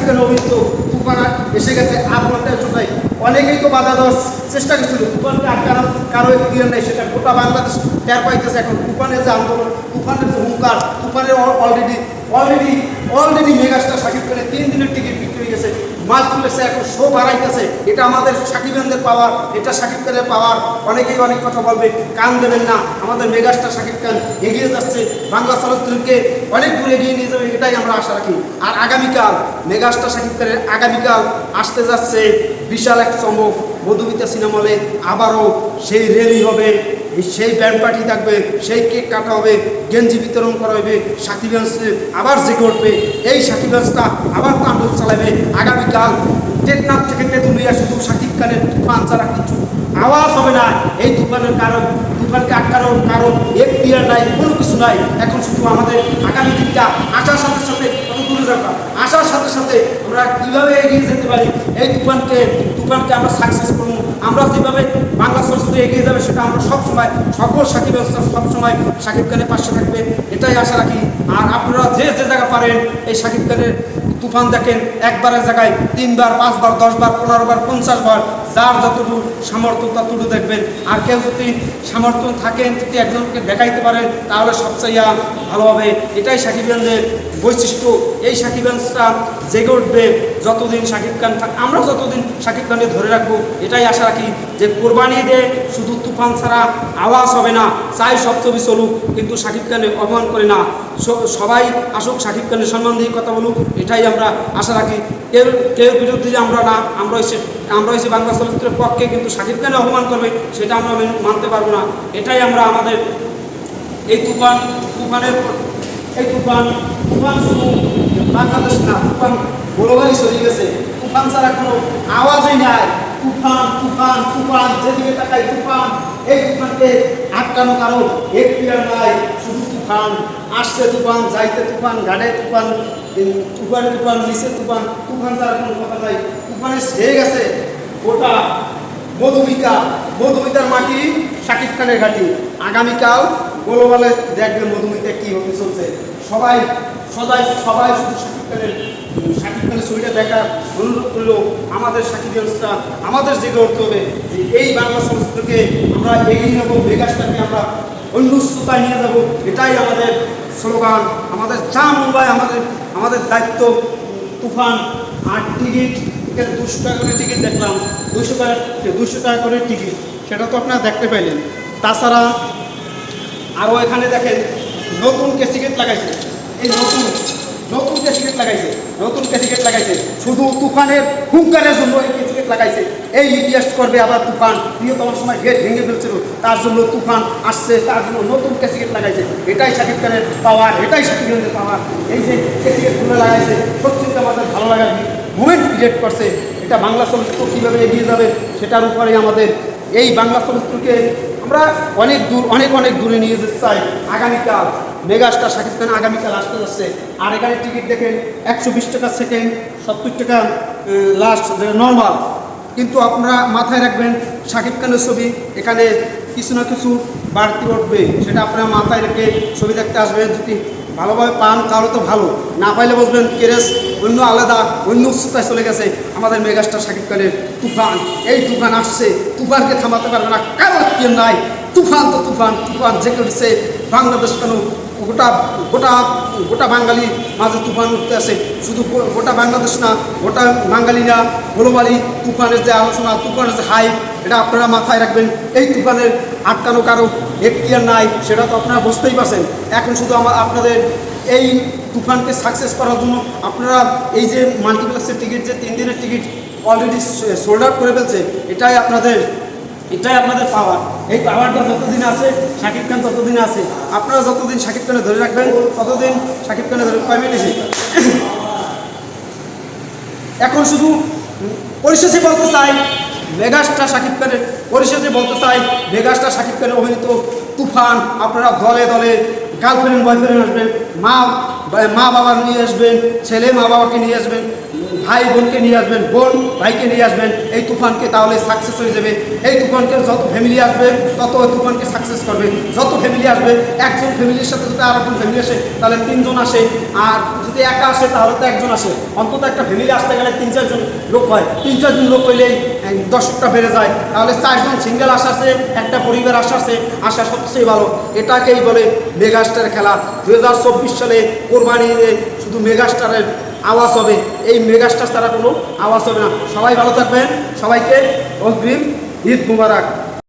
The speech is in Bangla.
খানের অভিনীত তুফান এসে গেছে আপনাদের চোখাই। অনেকেই তো বাধা দেওয়ার চেষ্টা করছিল, তুফানকে আটকানোর কারো ক্লিয়ার নেই, সেটা গোটা বাংলাদেশ টের পাইতেছে এখন। তুফানের যে আন্দোলন, তুফানের যে হুঙ্কার, তুফানের অলরেডি মেগাস্টার শাকিব খানের 3 দিনের টিকিট বিক্রি হয়ে গেছে, মাল্টিপ্লেক্সে এখন শো বাড়াইতেছে। এটা আমাদের শাকিবানদের পাওয়ার, এটা শাকিব খানের পাওয়ার। অনেকেই অনেক কথা বলবে, কান দেবেন না, আমাদের মেগাস্টার শাকিব খান এগিয়ে যাচ্ছে, বাংলা চলচ্চিত্রকে অনেক দূর এগিয়ে নিয়ে যাবে, এটাই আমরা আশা রাখি। আর আগামীকাল মেগাস্টার শাকিব খানের আগামীকাল আসতে যাচ্ছে বিশাল এক চমক। মধুমিতা সিনেমা হলে আবারও সেই র্যালি হবে, সেই ব্যান্ড পার্টি থাকবে, সেই কেক কাটা হবে, গেঞ্জি বিতরণ করা হবে, সাকিবগঞ্জ আবার জেগে উঠবে। এই সাকিবগঞ্জটা আবার তাণ্ডব চালাবে আগামীকাল। টেকনাফ থেকে তেঁতুলিয়া শুধু শাকিব খানের তুফান ছাড়া কিছু আওয়াজ হবে না। এই তুফানের কারণ, তুফানকে আটকানোর কারণ এখতিয়ার নাই, কোনো কিছু নাই। এখন শুধু আমাদের আগামী দিনটা আসার সাথে সাথে কত দূরে যাবা, আসার সাথে সাথে আমরা কীভাবে এগিয়ে যেতে পারি, এই তুফানকে আমরা সাকসেস করবো। আমরা যেভাবে বাংলা চলচ্চিত্রে এগিয়ে যাবে সেটা আমরা সবসময় সকল সাকিব সবসময় শাকিব খানের পাশে থাকবে, এটাই আশা রাখি। আর আপনারা যে যে জায়গা পারেন এই শাকিব খানের তুফান দেখেন, একবারের জায়গায় 3 বার 5 বার 10 বার 15 বার 50 বার, যার যতটুকু সামর্থ্য ততটুকু দেখবেন। আর কেউ যদি সামর্থ্য থাকেন, যদি একজনকে দেখাইতে পারেন, তাহলে সবচেয়ে ভালো হবে। এটাই সাকিবগঞ্জের বৈশিষ্ট্য। এই সাকিবগঞ্জটা জেগে উঠবে যতদিন শাকিব খান আমরা যতদিন শাকিব খানকে ধরে রাখবো, এটাই আশা রাখি যে কোরবানি ঈদে শুধু তুফান ছাড়া আওয়াজ হবে না। চাই সব ছবি চলুক, কিন্তু শাকিব খানের অপমান করে না, সবাই আসুক, শাকিব খানের সম্মান দিয়ে কথা বলুক, এটাই আমরা আশা রাখি। কেউ বিরুদ্ধে আমরা না, আমরা হচ্ছে বাংলা চলচ্চিত্রের পক্ষে, কিন্তু শাকিব খানে অপমান করবে সেটা আমরা মানতে পারবো না। এটাই আমরা আমাদের এই তুফান শুধু বাংলাদেশ না, তুফান গ্লোবালি ছড়িয়ে গেছে। তুফান ছাড়া কোনো আওয়াজই নাই। তুফান যেদিকে তাকাই তুফান। এই তুফানকে আটকানো কারো এখতিয়ার নাই, শুধু তুফান আসছে, তুফান যাইতে, তুফান ঘাটে, তুফান নিচে, তুফান ছাড়া কোনো কথা নাই। তুফানে ছেয়ে গেছে গোটা মধুমিতার মাটি, শাকিব খানের ঘাটি। আগামীকাল গ্লোবালে দেখবেন মধুমিতা কী হতে চলছে। সবাই শুধু শাকিব খানের ছবিটা দেখার অনুরোধ করলো। আমাদের শাকিবগঞ্জটা আমাদের জেগে উঠতে হবে যে এই বাংলা চলচ্চিত্রকে আমরা এগিয়ে নেবো, মেগাস্টারকে আমরা অন্য উচ্চতায় নিয়ে যাবো, এটাই আমাদের স্লোগান। আমাদের যা মুম্বাই আমাদের দায়িত্ব। তুফান আর টিকিট, এখানে 200 টাকা করে টিকিট দেখলাম, 200 টাকা করে টিকিট, সেটা তো আপনারা দেখতে পাইলেন। তাছাড়া আরও এখানে দেখেন নতুন ক্যাসিকেট লাগাইছে, এই নতুন ক্যাসিকেট লাগাইছে শুধু তুফানের হুঙ্কারের জন্য এই ক্যাসিকেট লাগাইছে। এই রিকোয়েস্ট করবে আবার তুফান, প্রিয়তমার সময় গেট ভেঙে ফেলছিল, তার জন্য তুফান আসছে, তার জন্য নতুন ক্যাসিকেট লাগাইছে। এটাই শাকিব খানের পাওয়ার, এটাই শাকিব খানের পাওয়ার। এই যে ক্যাসিকেটগুলো লাগাইছে সত্যি আমাদের ভালো লাগার মুভমেন্ট ক্রিয়েট করছে। এটা বাংলা চলচ্চিত্র কীভাবে এগিয়ে যাবে সেটার উপরেই আমাদের এই বাংলা চলচ্চিত্রকে আমরা অনেক দূরে নিয়ে যেতে চাই। আগামীকাল মেগাস্টার শাকিব খান আগামীকাল আসতে যাচ্ছে। আর এখানে টিকিট দেখেন 120 টাকা সেকেন্ড, 70 টাকা লাস্ট, নর্মাল। কিন্তু আপনারা মাথায় রাখবেন শাকিব খানের ছবি এখানে কিছু না কিছু বাড়তি উঠবে, সেটা আপনারা মাথায় রেখে ছবি দেখতে আসবেন। যদি ভালোভাবে পান তাহলে তো ভালো, না পাইলে বুঝবেন কেরেস অন্য আলাদা, অন্য উচ্চতায় চলে গেছে আমাদের মেগাস্টার শাকিব খানের তুফান। এই তুফান আসছে, তুফানকে থামাতে পারবে না, কারোর কেউ নাই। তুফান যে করছে বাংলাদেশ কেন, গোটা বাঙালি মাঝে তুফান উঠতে আছে। শুধু গোটা বাংলাদেশ না, গোটা বাঙালিরা গ্লোবালি তুফানের যে আলোচনা, তুফানের যে হাইপ, এটা আপনারা মাথায় রাখবেন। এই তুফানের আটকানো কারো এখতিয়ার নাই, সেটা তো আপনারা বুঝতেই পারছেন। এখন শুধু আপনাদের এই তুফানকে সাকসেস করার জন্য আপনারা এই যে মাল্টিপ্লেক্সের টিকিট, যে 3 দিনের টিকিট অলরেডি সোল্ড আউট করে ফেলছে, এটাই আপনাদের পাওয়ার। এই পাওয়ারটা যতদিন আছে শাকিব খান ততদিন আছে। আপনারা যতদিন শাকিব খানে ধরে রাখবেন ততদিন শাকিব খানে ধরে পাইবেন। এখন শুধু পরিশেষে বলতে চাই মেগাস্টার শাকিব খানের অভিনীত তুফান আপনারা দলে দলে গার্লফ্রেন্ড বয়ফ্রেন্ড আসবেন, মা বাবা নিয়ে আসবেন, ছেলে মা বাবাকে নিয়ে আসবেন, ভাই বোনকে নিয়ে আসবেন, বোন ভাইকে নিয়ে আসবেন এই তুফানকে, তাহলে সাকসেস হয়ে যাবে। এই তুফানকে যত ফ্যামিলি আসবে তত ওই তুফানকে সাকসেস করবে। যত ফ্যামিলি আসবে, একজন ফ্যামিলির সাথে যদি আর একজন ফ্যামিলি আসে তাহলে 3 জন আসে, আর যদি একা আসে তাহলে তো 1 জন আসে। অন্তত একটা ফ্যামিলি আসতে গেলে 3-4 জন লোক হয়, 3-4 জন লোক হইলেই দর্শকটা বেড়ে যায়। তাহলে 4 জন সিঙ্গেল আসাছে, একটা পরিবার আসাছে, আসা সবচেয়ে ভালো। এটাকেই বলে মেগাস্টার খেলা। 2024 সালে কোরবানিতে শুধু মেগাস্টারের আওয়াজ হবে, এই মেগাস্টার ছাড়া কোনো আওয়াজ হবে না। সবাই ভালো থাকবেন, সবাইকে অগ্রিম ঈদ মুবারক।